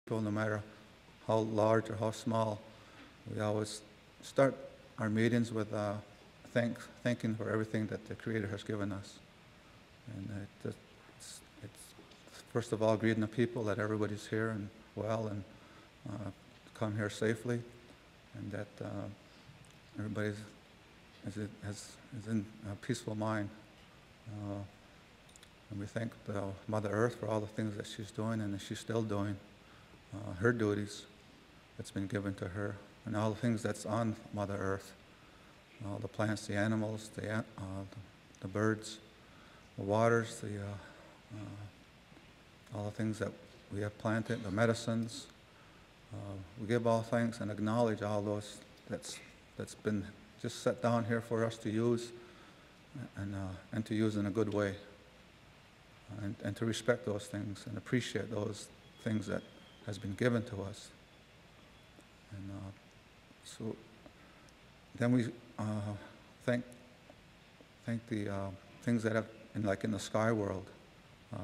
no matter how large or how small. We always start our meetings with thanking for everything that the Creator has given us. And it's first of all greeting the people that everybody's here and well and come here safely, and that everybody is in a peaceful mind. And we thank the Mother Earth for all the things that she's doing and that she's still doing, her duties that's been given to her, and all the things that's on Mother Earth, all the plants, the animals, the birds, the waters, all the things that we have planted, the medicines. We give all thanks and acknowledge all those that's been just set down here for us to use, and to use in a good way, and to respect those things and appreciate those things that has been given to us. And so then we thank the things that have, in the sky world.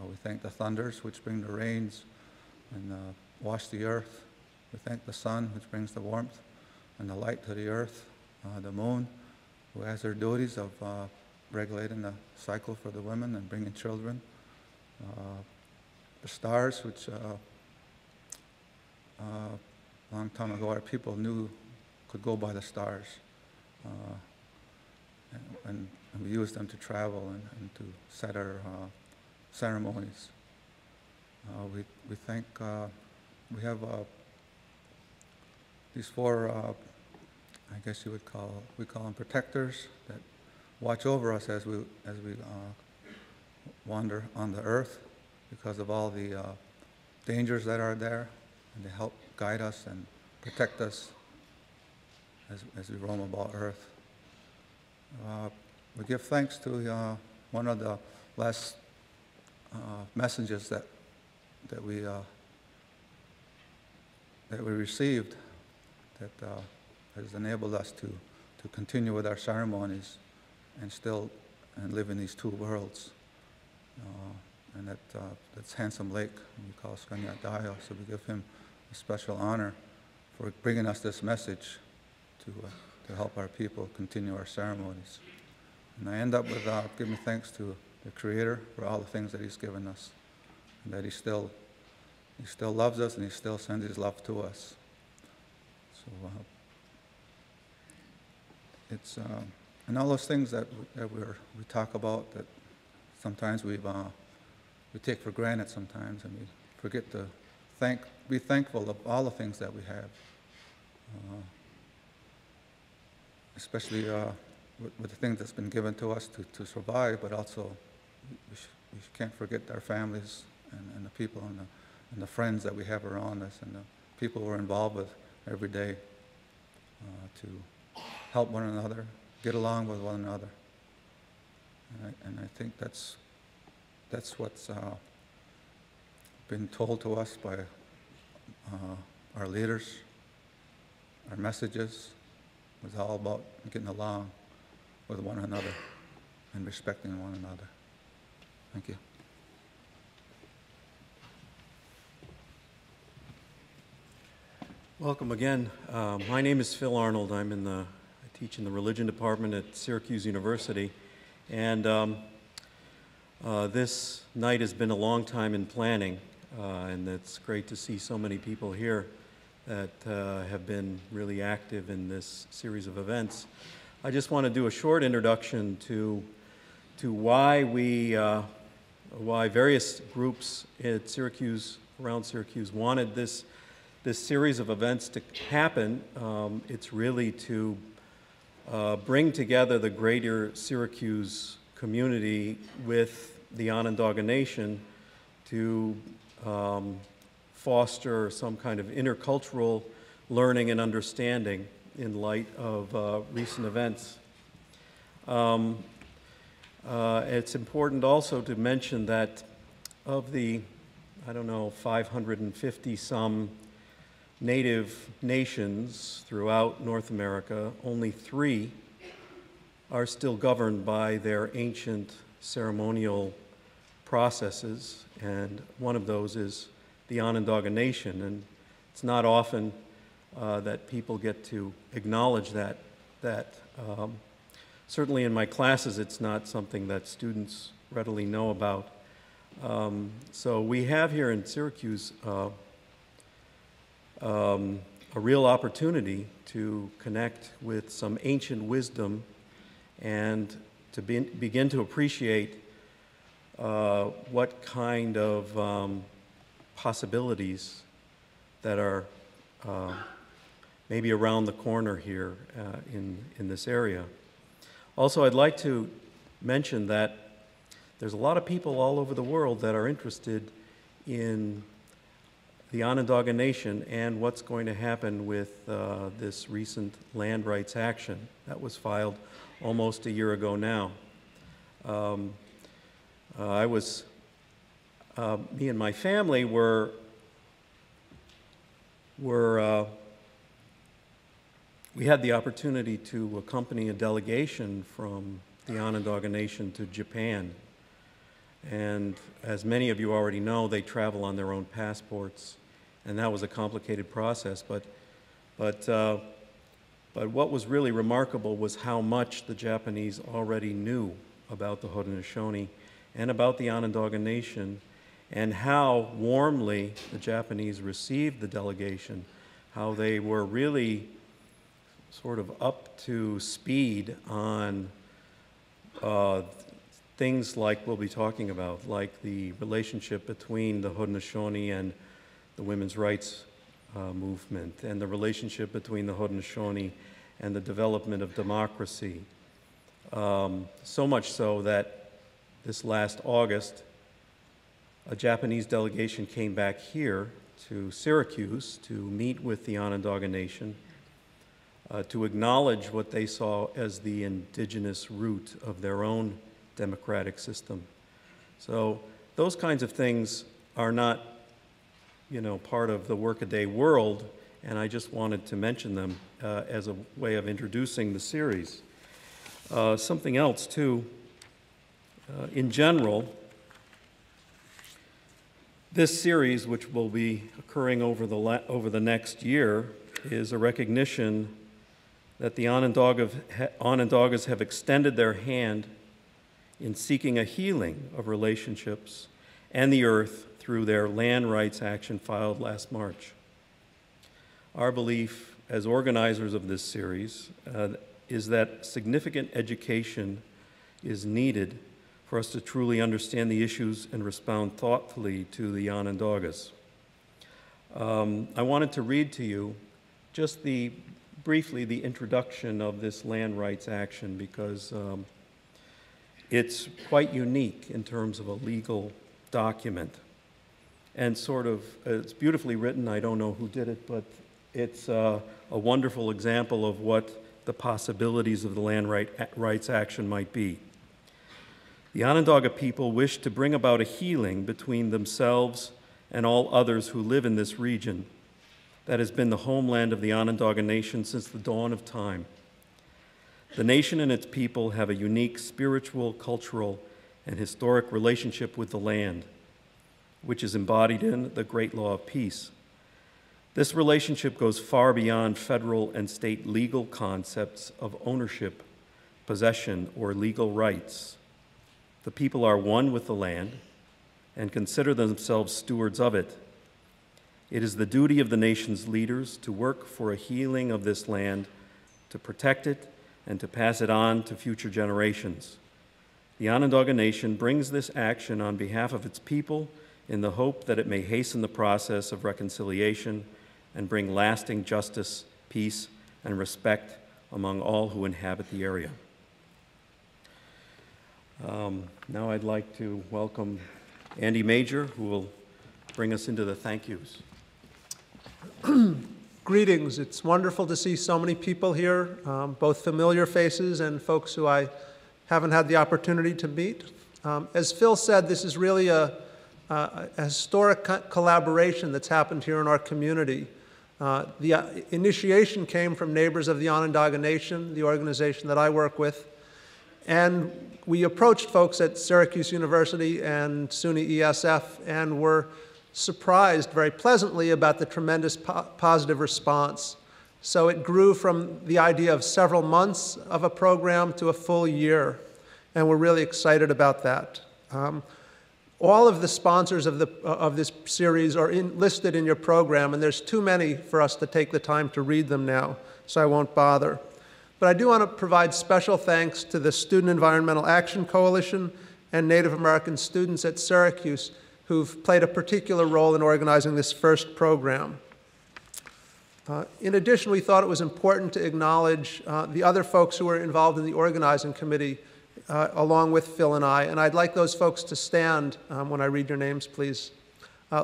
We thank the thunders, which bring the rains and wash the earth. We thank the sun, which brings the warmth and the light to the earth. The moon, who has her duties of regulating the cycle for the women and bringing children. The stars, which a long time ago our people knew could go by the stars. And we use them to travel and to set our ceremonies. We thank, we have these four, I guess you would we call them protectors, that watch over us as we wander on the earth because of all the dangers that are there, and they help guide us and protect us as we roam about earth. We give thanks to one of the last messages that we received, that has enabled us to continue with our ceremonies and live in these two worlds. And that's Handsome Lake, we call Skanyat Daya, so we give him a special honor for bringing us this message to help our people continue our ceremonies. And I end up with giving thanks to the Creator for all the things that He's given us, and that He still loves us, and He still sends His love to us. So it's and all those things that we talk about that sometimes we take for granted sometimes, and we forget to be thankful of all the things that we have, especially with the things that's been given to us to survive, but also we can't forget our families and the people and the friends that we have around us, and the people we're involved with every day, to help one another, get along with one another. And I think that's what's been told to us by our leaders. Our messages was all about getting along with one another and respecting one another. Thank you. Welcome again. My name is Phil Arnold. I teach in the religion department at Syracuse University, and this night has been a long time in planning, and it's great to see so many people here that have been really active in this series of events. I just want to do a short introduction to why why various groups at Syracuse, around Syracuse, wanted this series of events to happen. It's really to bring together the greater Syracuse community with the Onondaga Nation to foster some kind of intercultural learning and understanding in light of recent events. It's important also to mention that of the, 550 some native nations throughout North America, only 3 are still governed by their ancient ceremonial processes, and one of those is the Onondaga Nation. And It's not often that people get to acknowledge that. Certainly in my classes, it's not something that students readily know about. So we have here in Syracuse a real opportunity to connect with some ancient wisdom and to begin to appreciate what kind of possibilities that are maybe around the corner here in this area. Also, I'd like to mention that there's a lot of people all over the world that are interested in the Onondaga Nation and what's going to happen with this recent land rights action that was filed almost a year ago now. Me and my family we had the opportunity to accompany a delegation from the Onondaga Nation to Japan. And as many of you already know, they travel on their own passports, and that was a complicated process. But what was really remarkable was how much the Japanese already knew about the Haudenosaunee and about the Onondaga Nation, and how warmly the Japanese received the delegation, how they were really sort of up to speed on things like we'll be talking about, like the relationship between the Haudenosaunee and the women's rights movement, and the relationship between the Haudenosaunee and the development of democracy. So much so that this last August, a Japanese delegation came back here to Syracuse to meet with the Onondaga Nation to acknowledge what they saw as the indigenous root of their own democratic system. So those kinds of things are not, part of the workaday world, and I just wanted to mention them as a way of introducing the series. Something else, too, in general, this series, which will be occurring over the next year, is a recognition that the Onondagas have extended their hand in seeking a healing of relationships and the earth through their land rights action filed last March. Our belief as organizers of this series is that significant education is needed for us to truly understand the issues and respond thoughtfully to the Onondagas. I wanted to read to you just briefly the introduction of this land rights action, because it's quite unique in terms of a legal document. And it's beautifully written. I don't know who did it, but it's a wonderful example of what the possibilities of the land rights action might be. The Onondaga people wish to bring about a healing between themselves and all others who live in this region that has been the homeland of the Onondaga Nation since the dawn of time. The nation and its people have a unique spiritual, cultural, and historic relationship with the land, which is embodied in the Great Law of Peace. This relationship goes far beyond federal and state legal concepts of ownership, possession, or legal rights. The people are one with the land and consider themselves stewards of it. It is the duty of the nation's leaders to work for a healing of this land, to protect it, and to pass it on to future generations. The Onondaga Nation brings this action on behalf of its people in the hope that it may hasten the process of reconciliation and bring lasting justice, peace, and respect among all who inhabit the area. Now I'd like to welcome Andy Major, who will bring us into the thank yous. Greetings. It's wonderful to see so many people here, both familiar faces and folks who I haven't had the opportunity to meet. As Phil said, this is really a historic collaboration that's happened here in our community. The initiation came from neighbors of the Onondaga Nation, the organization that I work with, and we approached folks at Syracuse University and SUNY ESF and were surprised very pleasantly about the tremendous positive response. So it grew from the idea of several months of a program to a full year, and we're really excited about that. All of the sponsors of this series are listed in your program, and there's too many for us to take the time to read them now, so I won't bother. But I do want to provide special thanks to the Student Environmental Action Coalition and Native American students at Syracuse who've played a particular role in organizing this first program. In addition, we thought it was important to acknowledge the other folks who were involved in the organizing committee along with Phil and I'd like those folks to stand when I read your names, please.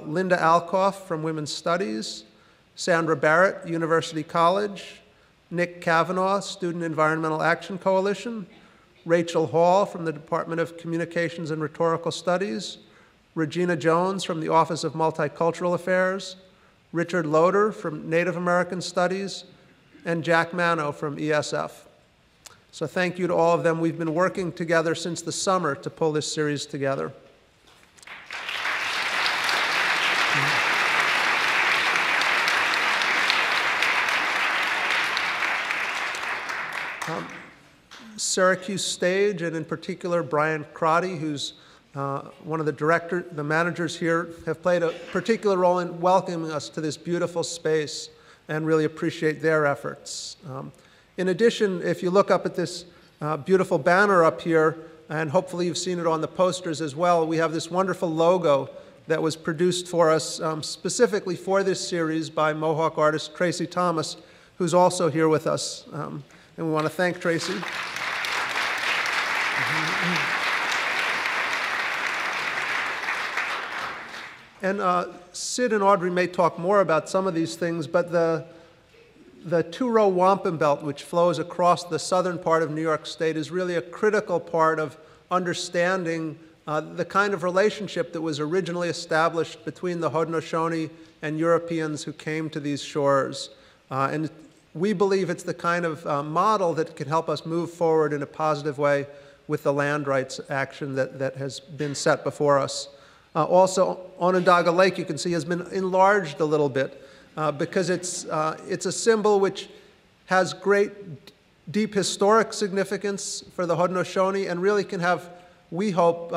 Linda Alkoff from Women's Studies, Sandra Barrett, University College, Nick Kavanaugh, Student Environmental Action Coalition, Rachel Hall from the Department of Communications and Rhetorical Studies, Regina Jones from the Office of Multicultural Affairs, Richard Loader from Native American Studies, and Jack Mano from ESF. So thank you to all of them. We've been working together since the summer to pull this series together. Syracuse Stage, and in particular Brian Crotty, who's one of the managers here, have played a particular role in welcoming us to this beautiful space and really appreciate their efforts. In addition, if you look up at this beautiful banner up here, and hopefully you've seen it on the posters as well, we have this wonderful logo that was produced for us specifically for this series by Mohawk artist Tracy Thomas, who's also here with us. And we want to thank Tracy. And Sid and Audrey may talk more about some of these things, but the two-row wampum belt, which flows across the southern part of New York State, is really a critical part of understanding the kind of relationship that was originally established between the Haudenosaunee and Europeans who came to these shores. And we believe it's the kind of model that can help us move forward in a positive way with the land rights action that has been set before us. Also, Onondaga Lake, you can see, has been enlarged a little bit because it's a symbol which has great, deep historic significance for the Haudenosaunee and really can have, we hope,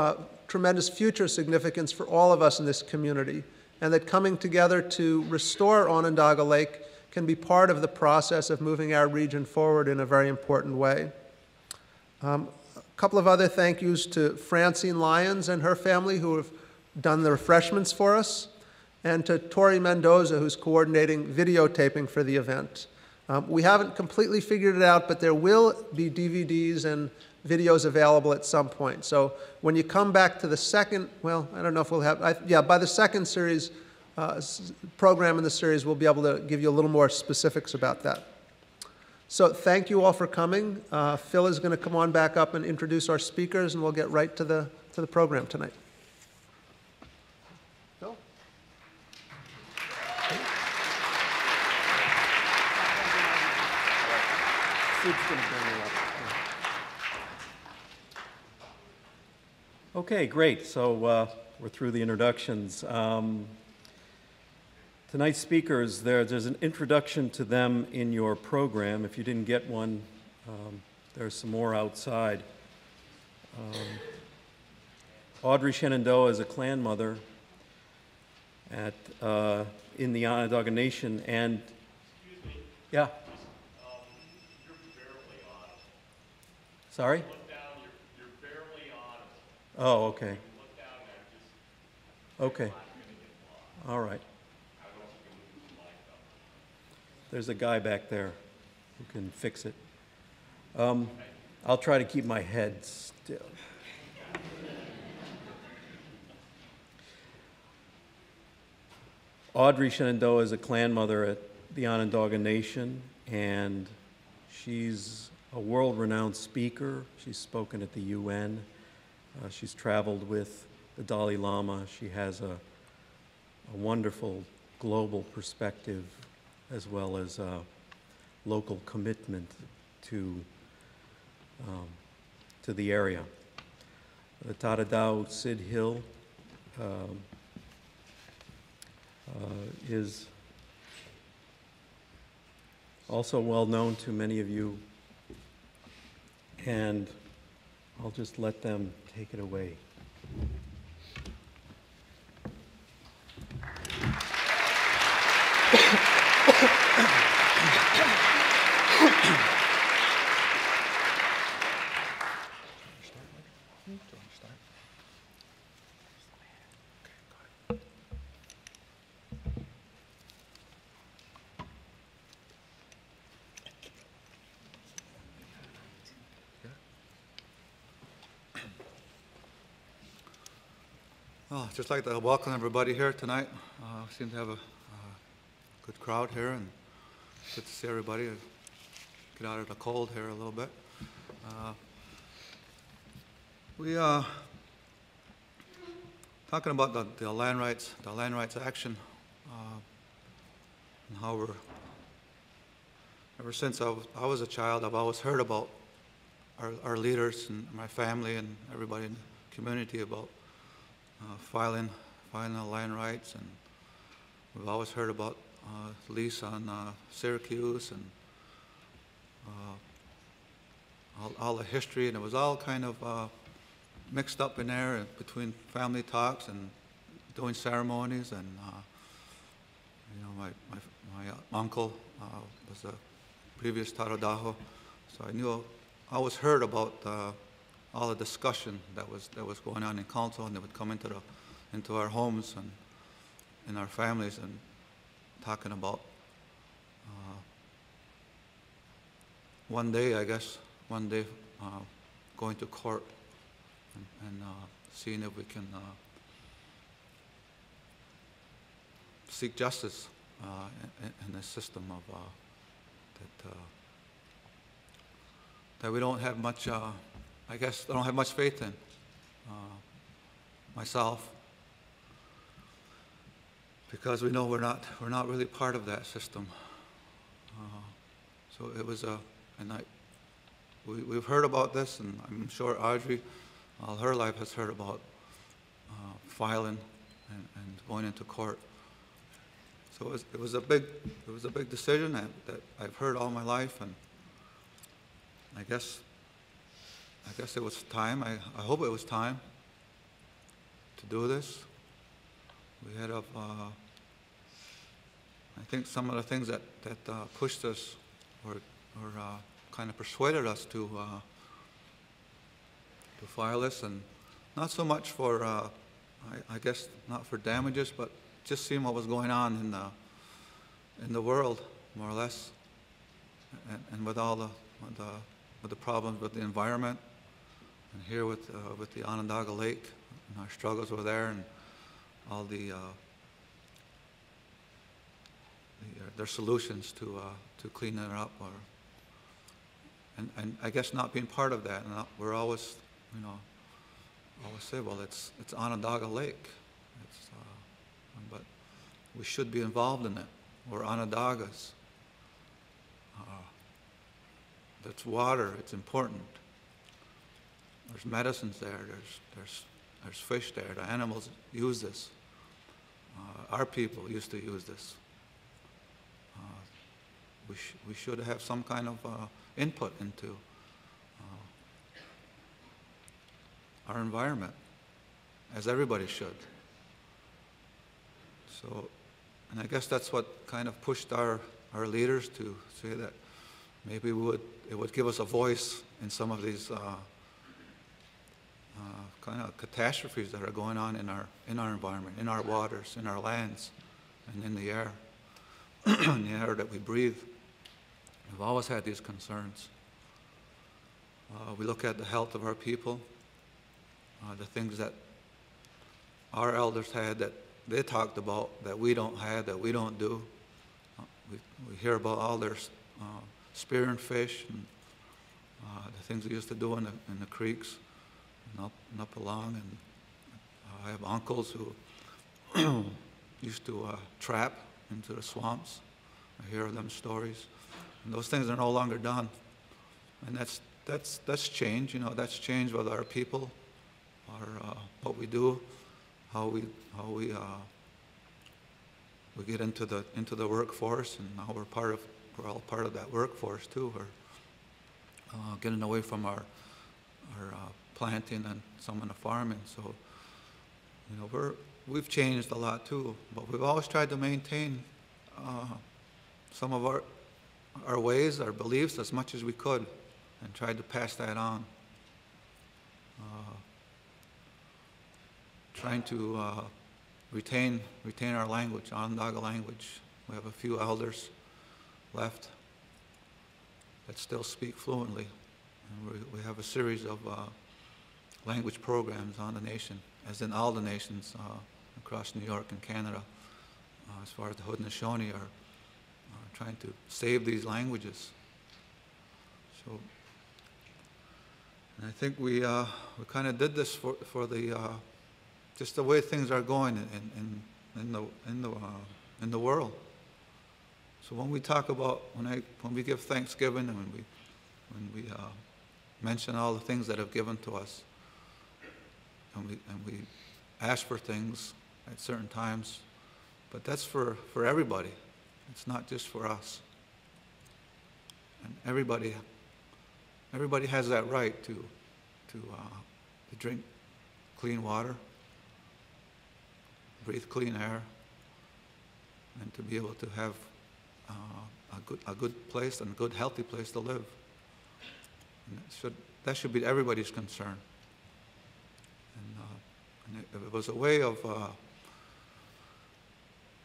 tremendous future significance for all of us in this community. And that coming together to restore Onondaga Lake can be part of the process of moving our region forward in a very important way. A couple of other thank yous to Francine Lyons and her family who have done the refreshments for us, and to Tori Mendoza, who's coordinating videotaping for the event. We haven't completely figured it out, but there will be DVDs and videos available at some point. So when you come back to the second, well, I don't know if we'll have, by the second series, program in the series, we'll be able to give you a little more specifics about that. So thank you all for coming. Phil is going to come on back up and introduce our speakers, and we'll get right to the program tonight. Phil? Sid's going to bring you up. Okay, great. So we're through the introductions. Tonight's speakers, there's an introduction to them in your program. If you didn't get one, there's some more outside. Audrey Shenandoah is a clan mother in the Onondaga Nation, and yeah. You're barely audible. Sorry? Look down, you're barely audible. Oh, okay. Look down there, just Okay. All right. There's a guy back there who can fix it. I'll try to keep my head still. Audrey Shenandoah is a clan mother at the Onondaga Nation, and she's a world-renowned speaker. She's spoken at the UN. She's traveled with the Dalai Lama. She has a wonderful global perspective as well as local commitment to the area. The Tadadao Sid Hill is also well known to many of you, and I'll just let them take it away. Well, I'd just like to welcome everybody here tonight. We seem to have a good crowd here, and good to see everybody. Get out of the cold here a little bit. We talking about the land rights action, and how we're ever since I was a child, I've always heard about our leaders and my family and everybody in the community about filing the land rights, and we've always heard about lease on Syracuse and all the history, and it was all kind of mixed up in there and between family talks and doing ceremonies, and you know, my uncle was a previous Taradaho, so I always heard about all the discussion that was going on in council, and they would come into our homes and in our families and talking about one day going to court and seeing if we can seek justice in this system of that we don't have much. I guess I don't have much faith in myself, because we know we're not really part of that system. So it was we've heard about this, and I'm sure Audrey, all her life has heard about filing and going into court. So it was a big decision that I've heard all my life, and I guess it was time. I hope it was time to do this. We had I think some of the things that pushed us or kind of persuaded us to file this, and not so much for I guess not for damages, but just seeing what was going on in the world, more or less, and with all the problems with the environment. And here with the Onondaga Lake, and our struggles were there, and all their solutions to cleaning it up, and I guess not being part of that. And we're always, always say, well, it's Onondaga Lake, but we should be involved in it. We're Onondagas. That's water. It's important. There's medicines there. There's fish there. The animals use this. Our people used to use this. We should have some kind of input into our environment, as everybody should. So, and I guess that's what kind of pushed our leaders to say that maybe it would give us a voice in some of these kind of catastrophes that are going on in our environment, in our waters, in our lands, and in the air, in the air that we breathe. We've always had these concerns. We look at the health of our people, the things that our elders had that they talked about that we don't have, that we don't do. We hear about all their spearing fish and the things they used to do in the creeks and up along. And I have uncles who used to trap into the swamps. I hear them stories, and those things are no longer done. And that's change. That's change with our people, what we do, how we we get into the workforce, and now we're all part of that workforce too. We're getting away from our planting and some of the farming. So, you know, we've changed a lot too, but we've always tried to maintain some of our ways, our beliefs as much as we could, and tried to pass that on. Trying to retain our language, Onondaga language. We have a few elders left that still speak fluently. And we have a series of language programs on the nation, as in all the nations across New York and Canada, as far as the Haudenosaunee are trying to save these languages. So, and I think we kind of did this for the just the way things are going in the world. So when we talk about when we give Thanksgiving and when we mention all the things that have given to us, and we ask for things at certain times, but that's for everybody. It's not just for us. And everybody has that right to drink clean water, breathe clean air, and to be able to have a good place and a good, healthy place to live. And that should be everybody's concern. And if it was a way of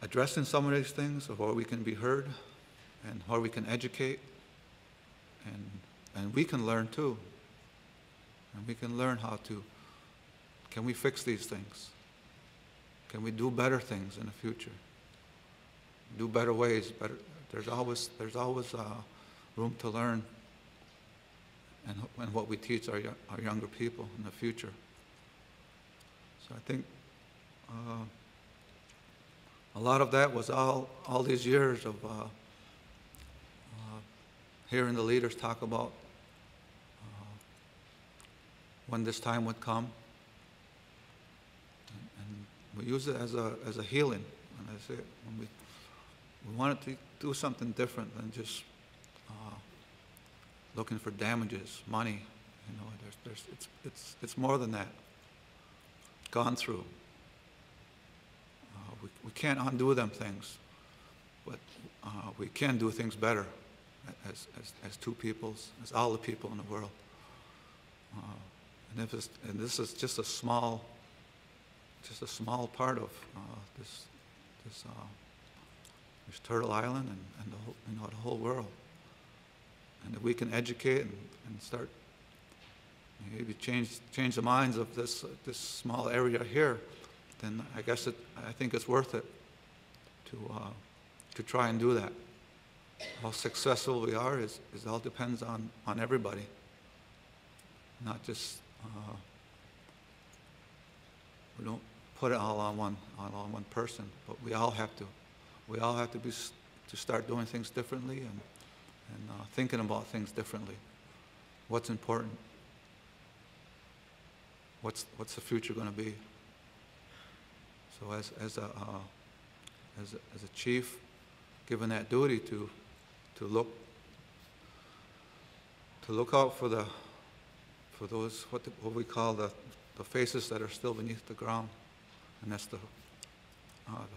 addressing some of these things, of where we can be heard and where we can educate, and we can learn too. And we can learn can we fix these things? Can we do better things in the future? Do better ways, better. There's always room to learn, and what we teach our younger people in the future. So I think a lot of that was all these years of hearing the leaders talk about when this time would come, and we use it as a healing. And I say, when we wanted to do something different than just looking for damages, money. You know, it's more than that. Gone through. We can't undo them things, but we can do things better as two peoples, as all the people in the world. And this is just a small part of this Turtle Island and the whole world. And if we can educate and start maybe change the minds of this small area here, then I think it's worth it to try and do that. How successful we are is all depends on everybody, not just we don't put it all on one person, but we all have to start doing things differently and thinking about things differently. What's important? What's the future going to be? So as a chief, given that duty to look out for those what we call the faces that are still beneath the ground, and that's the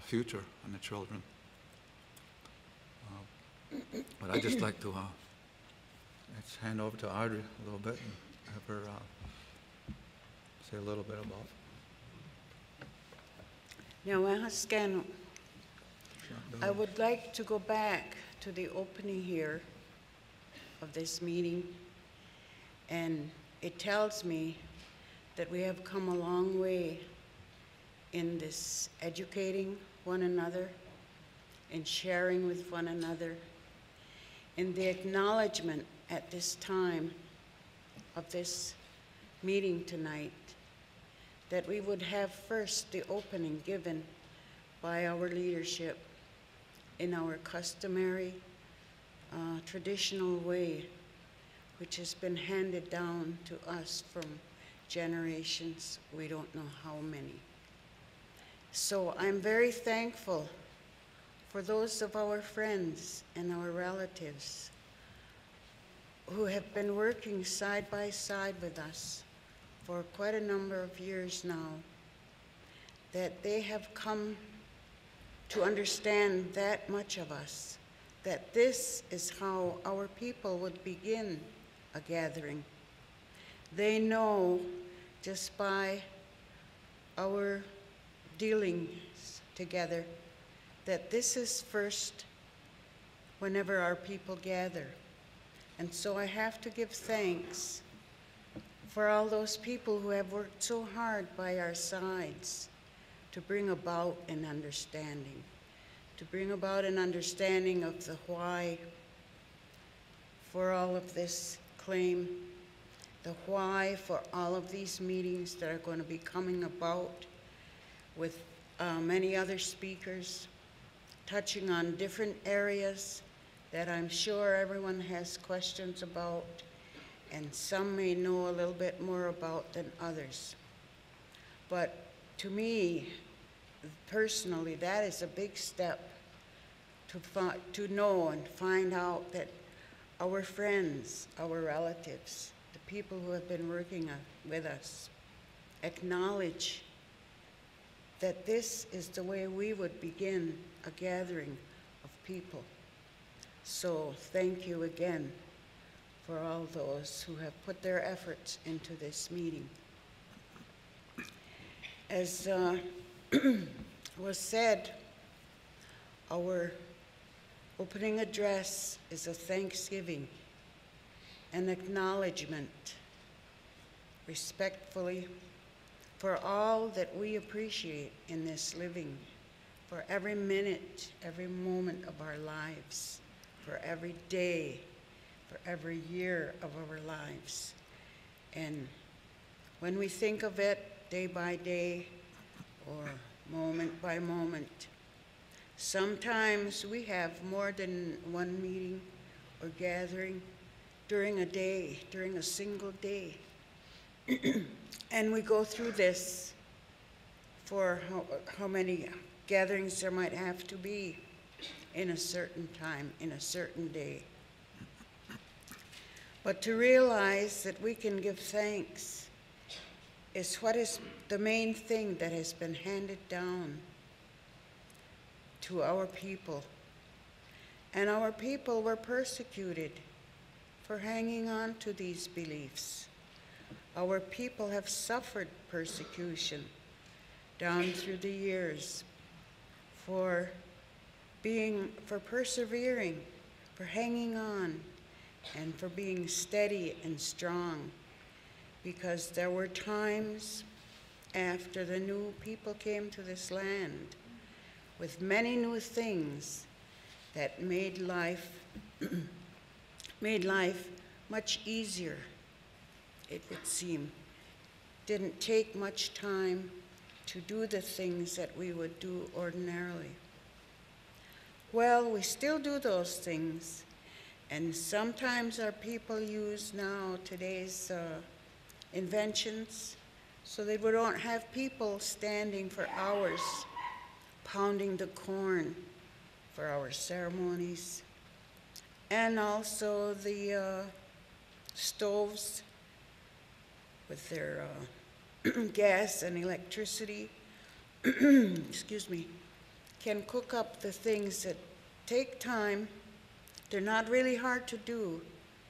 future and the children. But I'd just like to let's hand over to Audrey a little bit and have her say a little bit about. Now, Ahaskan, I would like to go back to the opening here of this meeting, and it tells me that we have come a long way in this educating one another and sharing with one another, in the acknowledgement at this time of this meeting tonight that we would have first the opening given by our leadership in our customary, traditional way, which has been handed down to us from generations, we don't know how many. So I'm very thankful for those of our friends and our relatives who have been working side by side with us for quite a number of years now, that they have come to understand that much of us, that this is how our people would begin a gathering. They know just by our dealings together that this is first whenever our people gather. And so I have to give thanks for all those people who have worked so hard by our sides to bring about an understanding, of the why for all of this claim, the why for all of these meetings that are going to be coming about with many other speakers, touching on different areas that I'm sure everyone has questions about, and some may know a little bit more about than others. But to me, personally, that is a big step to know and find out that our friends, our relatives, the people who have been working with us, acknowledge that this is the way we would begin a gathering of people. So thank you again for all those who have put their efforts into this meeting. As was said, our opening address is a thanksgiving, an acknowledgement, respectfully, for all that we appreciate in this living, for every minute, every moment of our lives, for every day, for every year of our lives. And when we think of it day by day or moment by moment, sometimes we have more than one meeting or gathering during a day, during a single day. And we go through this for how many gatherings there might have to be in a certain time, in a certain day. But to realize that we can give thanks is what is the main thing that has been handed down to our people. And our people were persecuted for hanging on to these beliefs. Our people have suffered persecution down through the years for persevering, for hanging on, and for being steady and strong. Because there were times after the new people came to this land with many new things that made life much easier, it would seem. Didn't take much time to do the things that we would do ordinarily. Well, we still do those things, and sometimes our people use now today's inventions so that we don't have people standing for hours pounding the corn for our ceremonies, and also the stoves with their gas and electricity, excuse me, can cook up the things that take time. They're not really hard to do,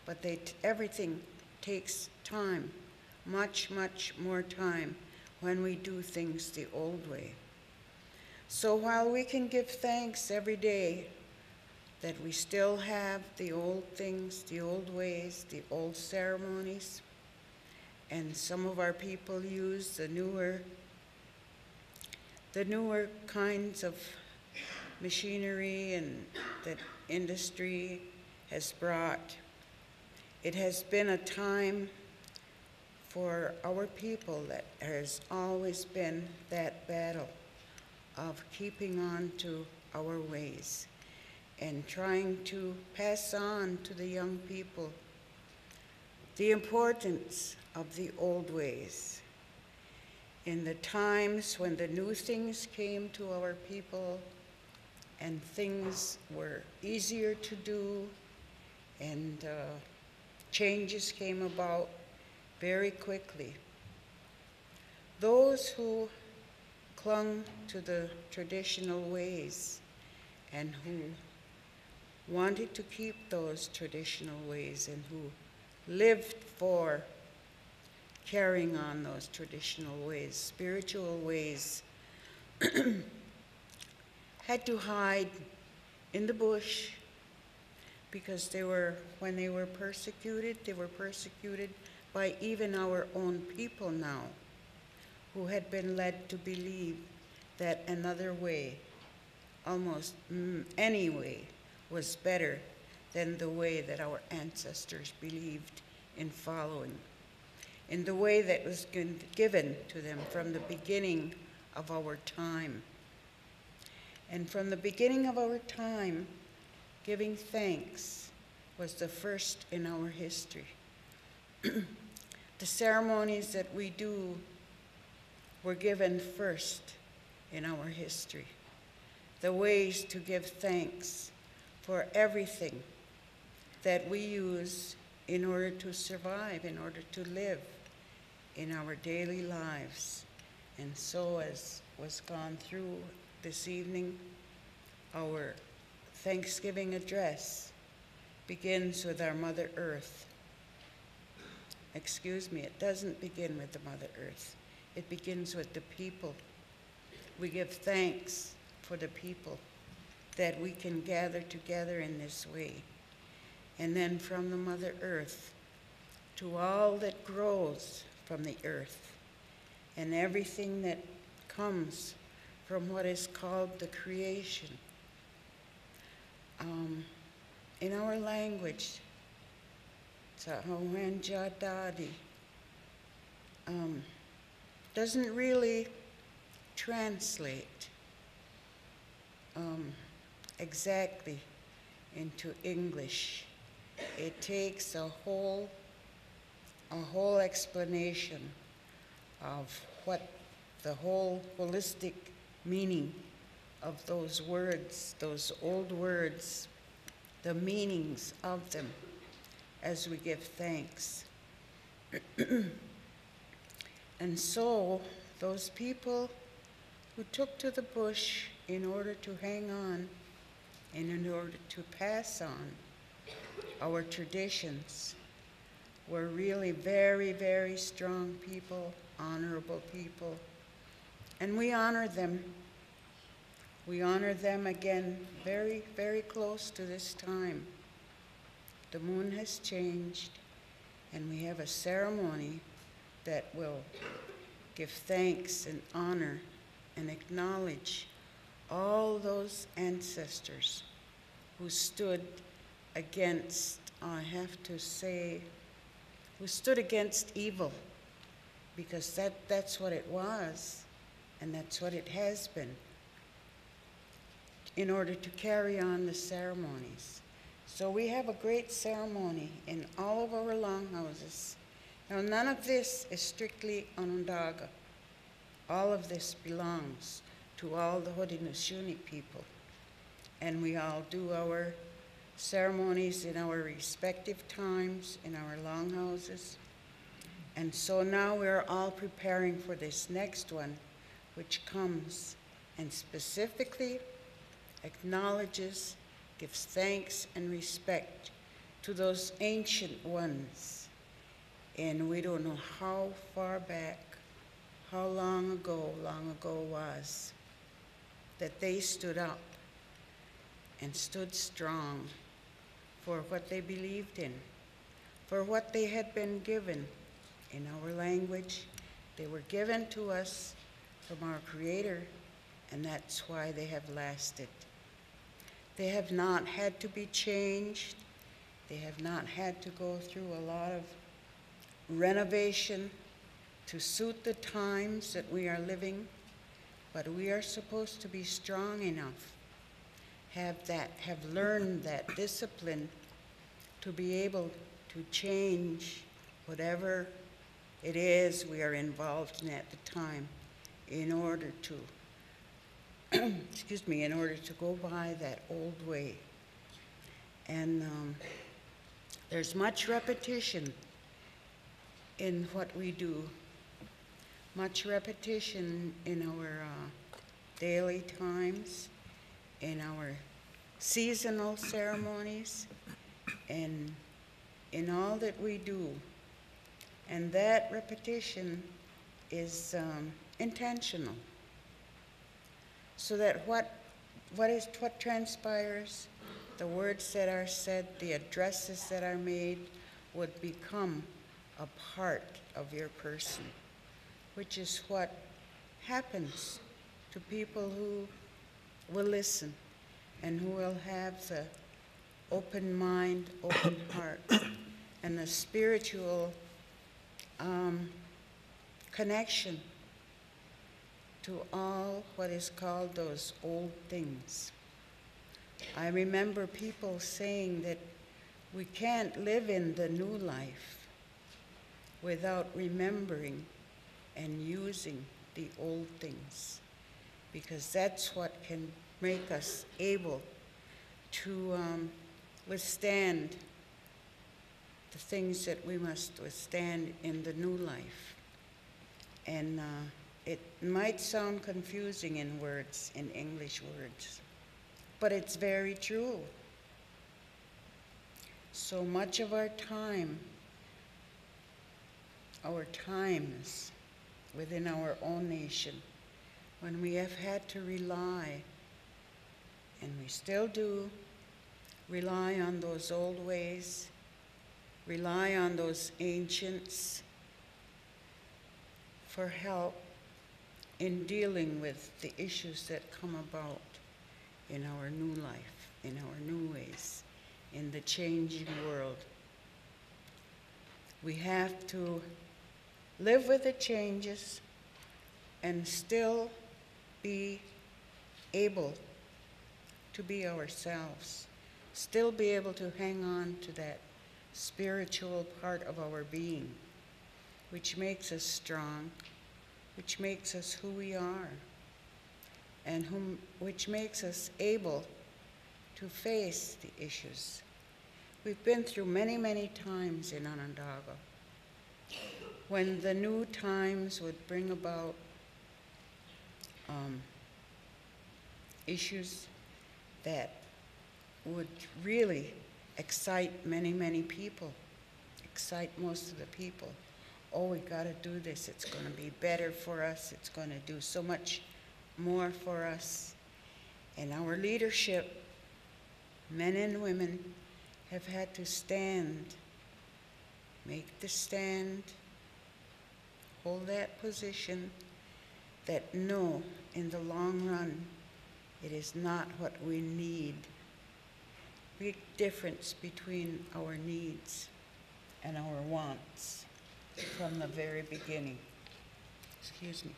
but everything takes time, much, much more time when we do things the old way. So while we can give thanks every day that we still have the old things, the old ways, the old ceremonies, and some of our people use the newer kinds of machinery and that industry has brought. It has been a time for our people that has always been that battle of keeping on to our ways and trying to pass on to the young people the importance of the old ways. In the times when the new things came to our people and things were easier to do, and changes came about very quickly. Those who clung to the traditional ways and who wanted to keep those traditional ways and who lived for carrying on those traditional ways, spiritual ways, had to hide in the bush because when they were persecuted by even our own people now, who had been led to believe that another way, almost any way, was better than the way that our ancestors believed in following, in the way that was given to them from the beginning of our time. And from the beginning of our time, giving thanks was the first in our history. The ceremonies that we do were given first in our history. The ways to give thanks for everything that we use in order to survive, in order to live in our daily lives. And so, as was gone through this evening, our Thanksgiving address begins with our Mother Earth. Excuse me, it doesn't begin with the Mother Earth. It begins with the people. We give thanks for the people that we can gather together in this way. And then from the Mother Earth to all that grows from the earth and everything that comes from what is called the creation. In our language, Tsahawenja Dadi, doesn't really translate exactly into English. It takes a whole explanation of what the whole holistic meaning of those words, those old words, the meanings of them as we give thanks. And so those people who took to the bush in order to hang on and in order to pass on our traditions were really very, very strong people, honorable people. And we honor them. We honor them again very, very close to this time. The moon has changed, and we have a ceremony that will give thanks and honor and acknowledge all those ancestors who stood against, I have to say, who stood against evil, because that's what it was, and that's what it has been, in order to carry on the ceremonies. So we have a great ceremony in all of our longhouses. Now, none of this is strictly Onondaga. All of this belongs to all the Haudenosaunee people. And we all do our ceremonies in our respective times in our longhouses. And so now we're all preparing for this next one, which comes and specifically acknowledges, gives thanks and respect to those ancient ones. And we don't know how far back, how long ago was, that they stood up and stood strong for what they believed in, for what they had been given in our language. They were given to us from our Creator, and that's why they have lasted. They have not had to be changed. They have not had to go through a lot of renovation to suit the times that we are living, but we are supposed to be strong enough, have learned that discipline to be able to change whatever it is we are involved in at the time in order to excuse me, in order to go by that old way. And there's much repetition in what we do, much repetition in our daily times, in our seasonal ceremonies, and in all that we do. And that repetition is intentional. So that what transpires, the words that are said, the addresses that are made, would become a part of your person, which is what happens to people who will listen and who will have the open mind, open heart, and the spiritual connection to all what is called those old things. I remember people saying that we can't live in the new life without remembering and using the old things, because that's what can make us able to withstand the things that we must withstand in the new life. And it might sound confusing in words, in English words, but it's very true. So much of our time, our times within our own nation, when we have had to rely, and we still do, rely on those old ways, rely on those ancients for help in dealing with the issues that come about in our new life, in our new ways, in the changing world. We have to live with the changes and still be able to be ourselves, still be able to hang on to that spiritual part of our being, which makes us strong, which makes us who we are, and which makes us able to face the issues. We've been through many, many times in Onondaga when the new times would bring about issues that would really excite many, many people, excite most of the people. Oh, we gotta do this, it's gonna be better for us, it's gonna do so much more for us. And our leadership, men and women, have had to stand, make the stand, hold that position, that no, in the long run, it is not what we need. Big difference between our needs and our wants from the very beginning. Excuse me.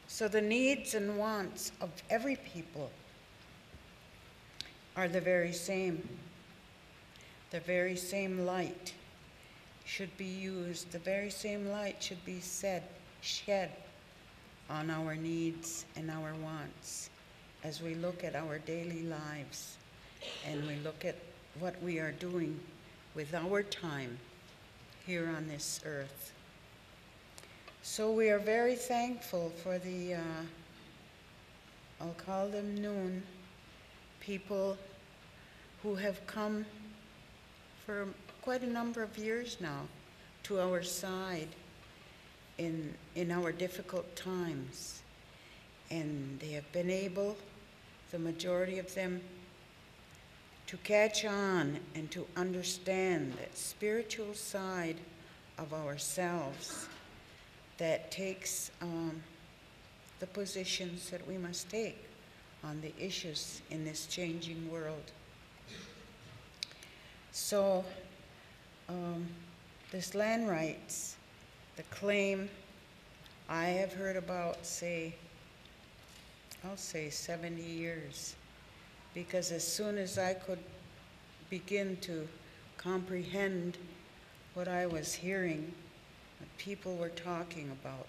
So the needs and wants of every people are the very same. The very same light should be used, the very same light should be shed on our needs and our wants as we look at our daily lives and we look at what we are doing with our time here on this earth. So we are very thankful for the, I'll call them noon, people who have come for quite a number of years now to our side in our difficult times. And they have been able, the majority of them, to catch on and to understand that spiritual side of ourselves that takes the positions that we must take on the issues in this changing world. So this land rights, the claim, I have heard about, I'll say 70 years, because as soon as I could begin to comprehend what I was hearing, what people were talking about.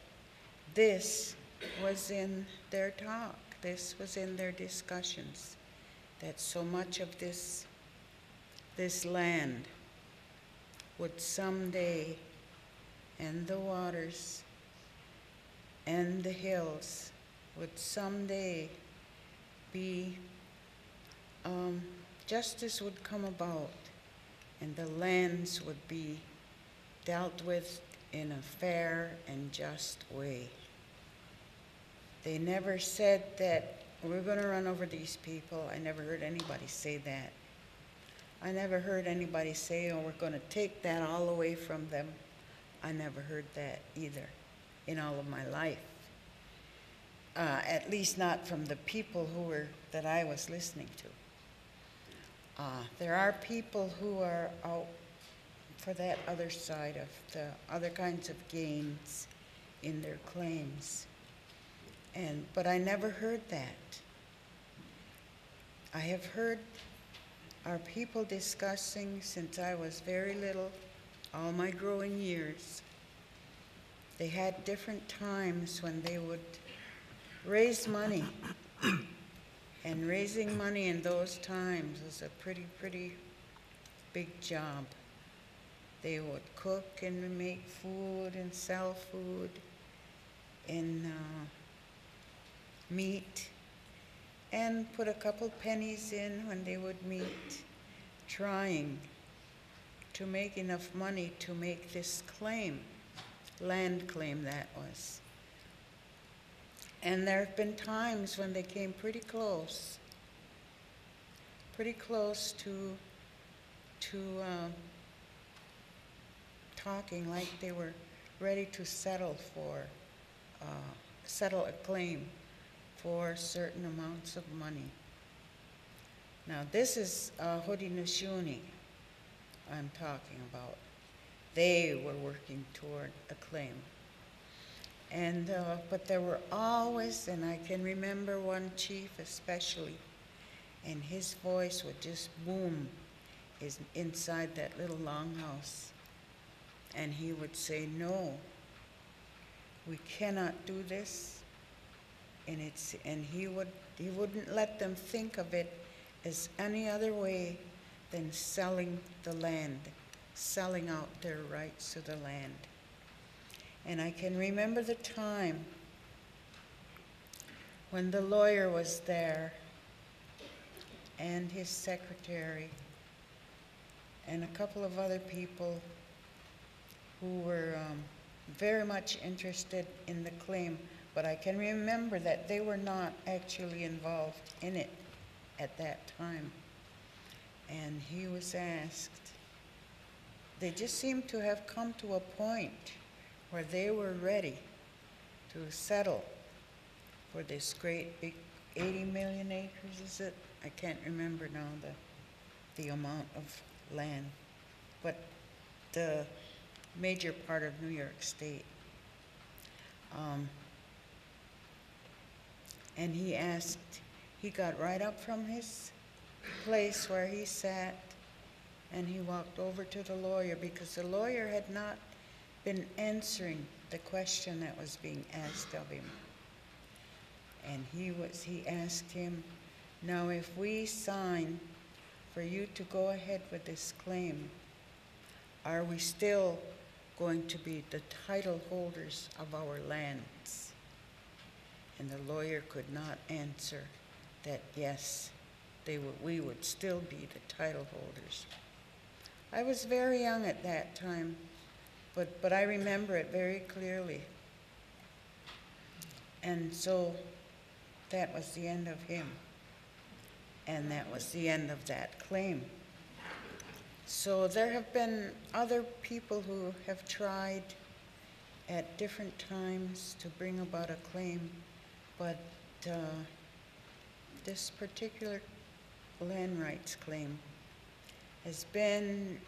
This was in their talk. This was in their discussions, that so much of this land would someday, and the waters and the hills would someday be, justice would come about, and the lands would be dealt with in a fair and just way. They never said that we're going to run over these people. I never heard anybody say that. I never heard anybody say, oh, we're going to take that all away from them. I never heard that either in all of my life. At least not from the people that I was listening to. There are people who are out for that other side of the other kinds of gains in their claims. But I never heard that. I have heard our people discussing since I was very little, all my growing years. They had different times when they would raise money. And raising money in those times was a pretty big job. They would cook and make food and sell food and meat, and put a couple pennies in when they would meet, trying to make enough money to make this claim, land claim that was. And there have been times when they came pretty close to talking like they were ready to settle a claim for certain amounts of money. Now this is Haudenosaunee I'm talking about. They were working toward a claim. And but there were always, and I can remember one chief especially, and his voice would just boom inside that little longhouse. And he would say, no, we cannot do this. And he wouldn't let them think of it as any other way than selling the land, selling out their rights to the land. And I can remember the time when the lawyer was there and his secretary and a couple of other people who were very much interested in the claim. But I can remember that they were not actually involved in it at that time. And he was asked, they just seemed to have come to a point where they were ready to settle for this great big 80 million acres, is it? I can't remember now the amount of land, but the major part of New York State. And he got right up from his place where he sat, and he walked over to the lawyer, because the lawyer had not been answering the question that was being asked of him. And he asked him, now if we sign for you to go ahead with this claim, are we still going to be the title holders of our lands? And the lawyer could not answer that yes, we would still be the title holders. I was very young at that time, but I remember it very clearly. And so that was the end of him. And that was the end of that claim. So there have been other people who have tried at different times to bring about a claim, but this particular land rights claim has been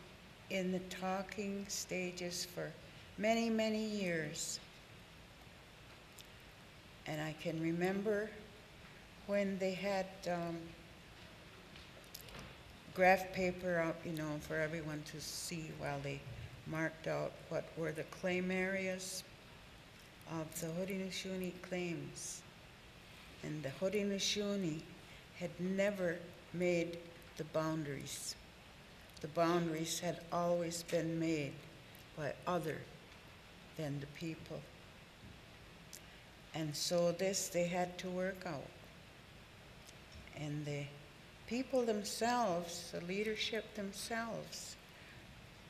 in the talking stages for many, many years. And I can remember when they had graph paper out, for everyone to see while they marked out what were the claim areas of the Haudenosaunee claims. And the Haudenosaunee had never made the boundaries. The boundaries had always been made by other than the people. And so this they had to work out. And the people themselves, the leadership themselves,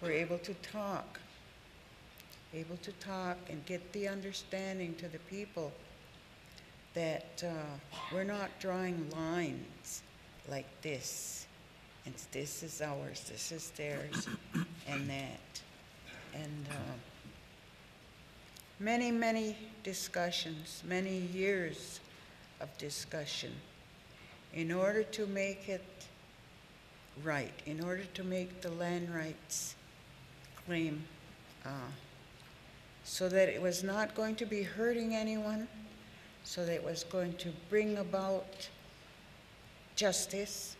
were able to talk and get the understanding to the people that we're not drawing lines like this, and this is ours, this is theirs, and that. And many, many discussions, many years of discussion in order to make it right, in order to make the land rights claim so that it was not going to be hurting anyone, so that it was going to bring about justice,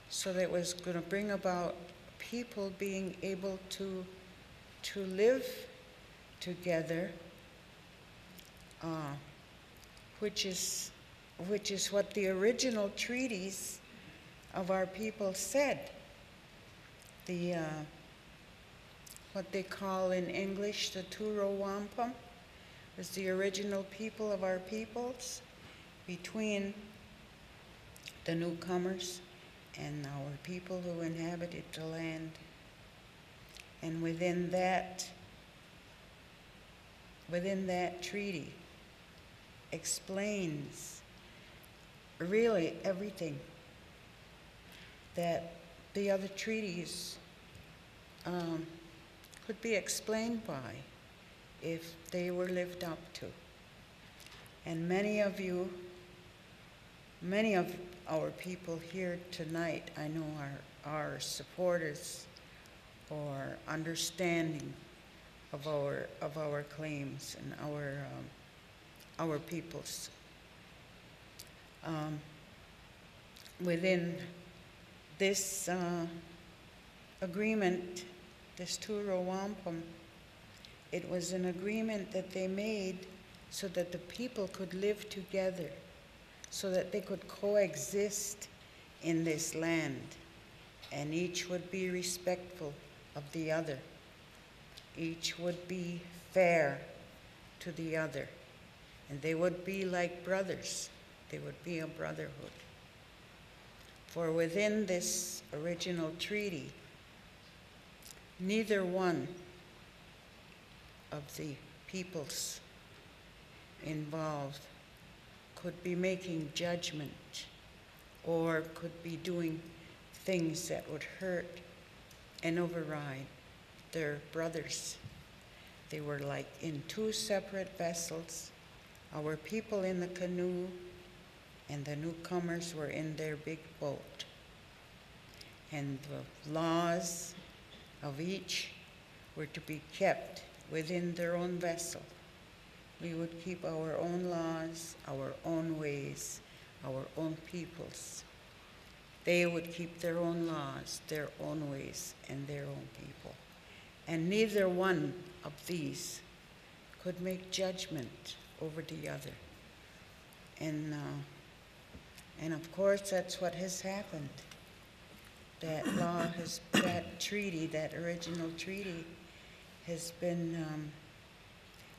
so that it was going to bring about people being able to live together, which is what the original treaties of our people said. The what they call in English the Turo Wampum was the original people of our peoples between the newcomers and our people who inhabited the land. And within that treaty explains really everything that the other treaties could be explained by if they were lived up to. And many of our people here tonight, I know, are supporters or understanding of our claims and our peoples. Within this agreement, this Turo Wampum, it was an agreement that they made so that the people could live together, so that they could coexist in this land, and each would be respectful of the other. Each would be fair to the other, and they would be like brothers. They would be a brotherhood. For within this original treaty, neither one of the peoples involved could be making judgment or could be doing things that would hurt and override their brothers. They were like in two separate vessels, our people in the canoe and the newcomers were in their big boat. And the laws of each were to be kept within their own vessel. We would keep our own laws, our own ways, our own peoples. They would keep their own laws, their own ways, and their own people. And neither one of these could make judgment over the other. And of course, that's what has happened. That law has, that treaty, that original treaty, has been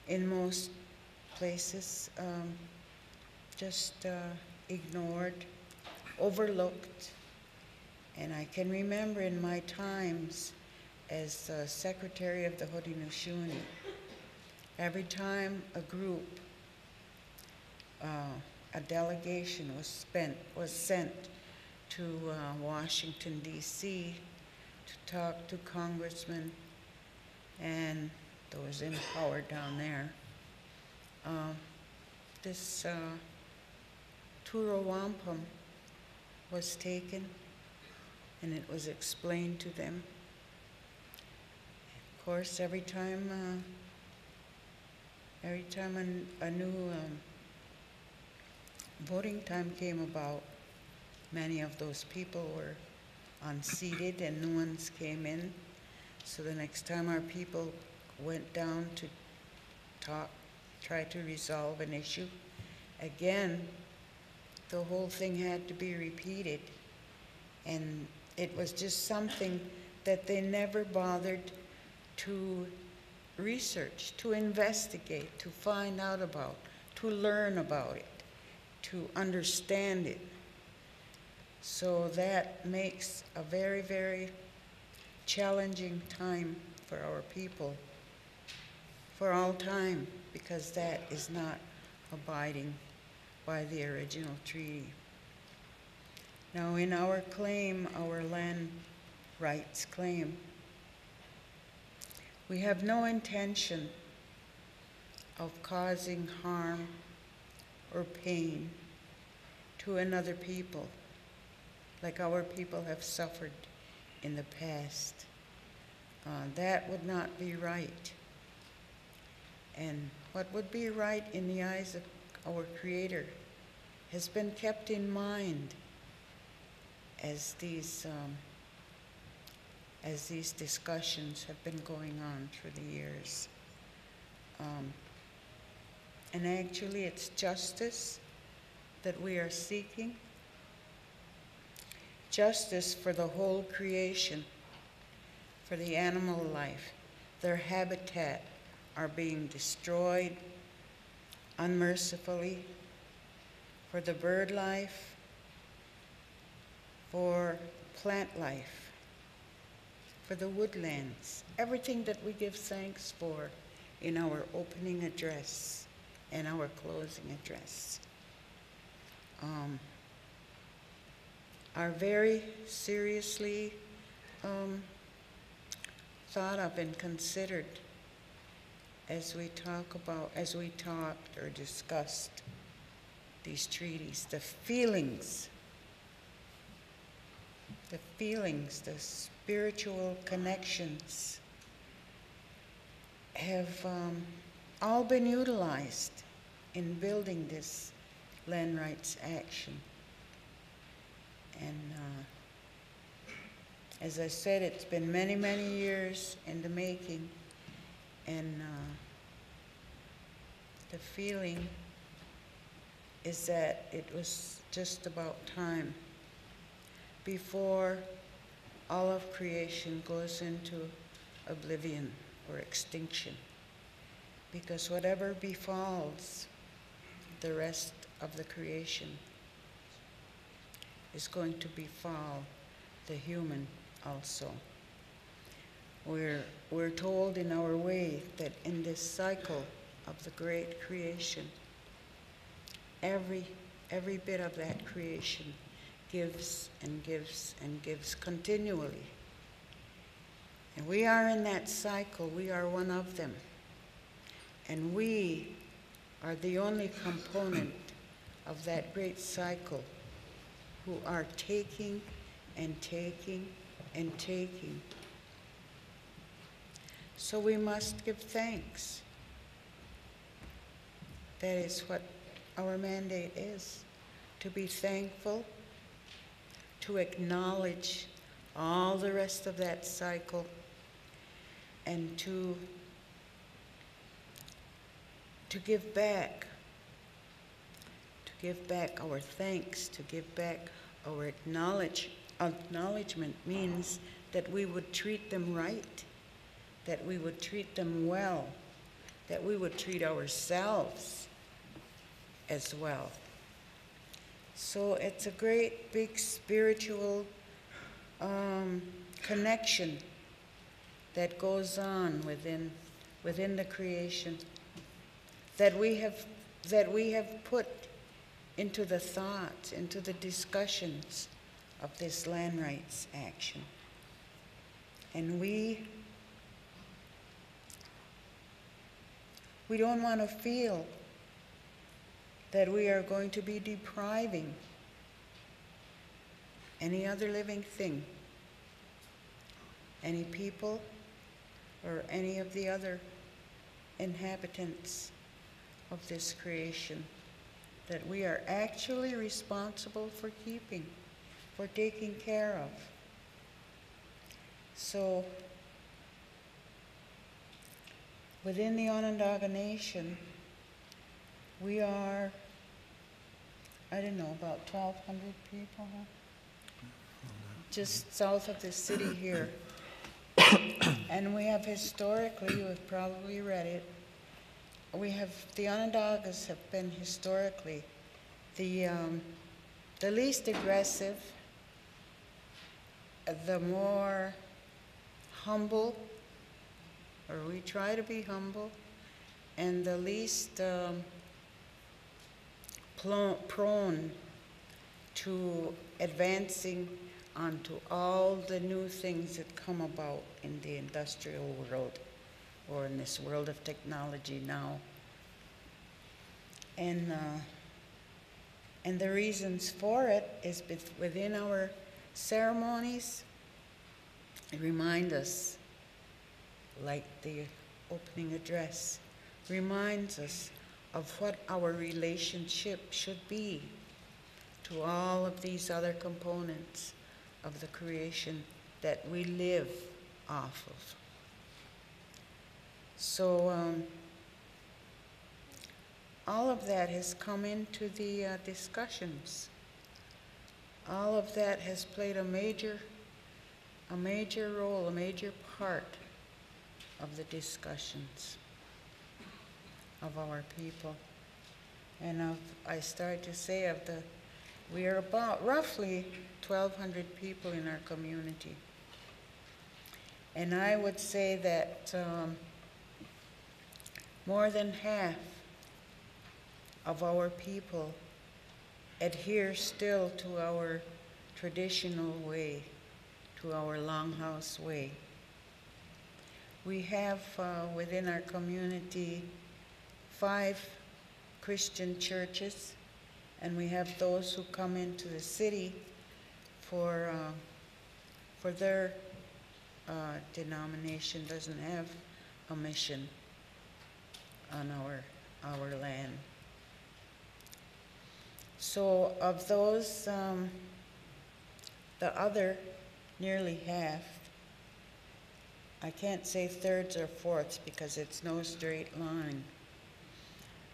in most places just ignored, overlooked. And I can remember in my times as Secretary of the Haudenosaunee, every time a group, a delegation was sent to Washington, D.C. to talk to congressmen and those in power down there. This Turo Wampum was taken and it was explained to them. Of course, every time a new voting time came about, many of those people were unseated and new ones came in. So the next time our people went down to try to resolve an issue, again, the whole thing had to be repeated. And it was just something that they never bothered to research, to investigate, to find out about, to learn about it, to understand it. So that makes a very, very challenging time for our people for all time, because that is not abiding by the original treaty. Now, in our claim, our land rights claim, we have no intention of causing harm or pain to another people, like our people have suffered in the past. That would not be right. And what would be right in the eyes of our Creator has been kept in mind as these discussions have been going on through the years. And actually, it's justice that we are seeking. Justice for the whole creation, for the animal life. Their habitat are being destroyed unmercifully, for the bird life, for plant life, for the woodlands, everything that we give thanks for in our opening address and our closing address, are very seriously thought of and considered as we talked or discussed these treaties. The feelings, the spiritual connections have all been utilized in building this land rights action. And as I said, it's been many, many years in the making, and the feeling is that it was just about time before all of creation goes into oblivion or extinction. Because whatever befalls the rest of the creation is going to befall the human also. We're told in our way that in this cycle of the great creation, every bit of that creation gives and gives and gives continually. And we are in that cycle. We are one of them. And we are the only component of that great cycle who are taking and taking and taking. So we must give thanks. That is what our mandate is, to be thankful, to acknowledge all the rest of that cycle, and to give back our thanks, to give back our acknowledgement means that we would treat them right, that we would treat them well, that we would treat ourselves as well. So it's a great big spiritual connection that goes on within the creation that we have put into the thoughts, into the discussions of this land rights action. And we don't want to feel that we are going to be depriving any other living thing, any people, or any of the other inhabitants of this creation, that we are actually responsible for keeping, for taking care of. So, within the Onondaga Nation, we are, I don't know, about 1,200 people, huh? Just south of the city here. And we have historically, you have probably read it, the Onondagas have been historically the least aggressive, the more humble, or we try to be humble, and the least prone to advancing onto all the new things that come about in the industrial world or in this world of technology now. And the reasons for it is within our ceremonies. Remind us, like the opening address, reminds us of what our relationship should be to all of these other components of the creation that we live off of. So all of that has come into the discussions. All of that has played a major role, a major part of the discussions of our people. And I started to say we are about roughly 1,200 people in our community. And I would say that more than half of our people adhere still to our traditional way, to our longhouse way. We have within our community 5 Christian churches, and we have those who come into the city for their denomination doesn't have a mission on our land. So of those, the other nearly half, I can't say thirds or fourths because it's no straight line.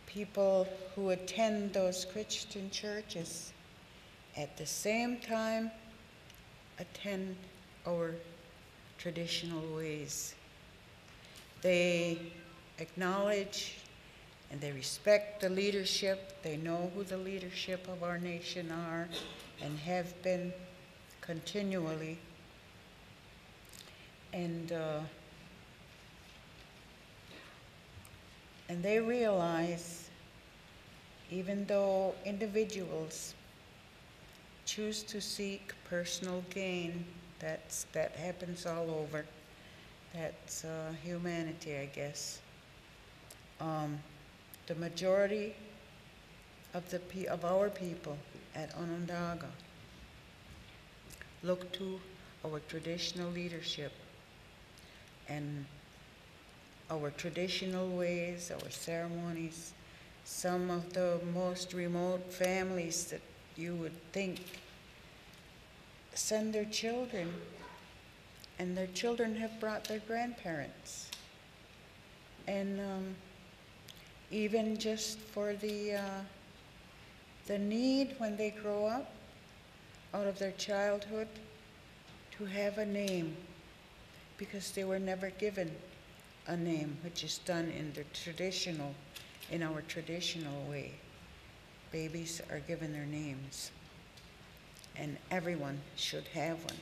People who attend those Christian churches at the same time attend our traditional ways. They acknowledge and they respect the leadership. They know who the leadership of our nation are and have been continually. And they realize, even though individuals choose to seek personal gain, that happens all over. That's humanity, I guess. The majority of our people at Onondaga look to our traditional leadership and our traditional ways, our ceremonies. Some of the most remote families that you would think send their children, and their children have brought their grandparents. And even just for the need when they grow up out of their childhood to have a name, because they were never given a name, which is done in our traditional way. Babies are given their names, and everyone should have one.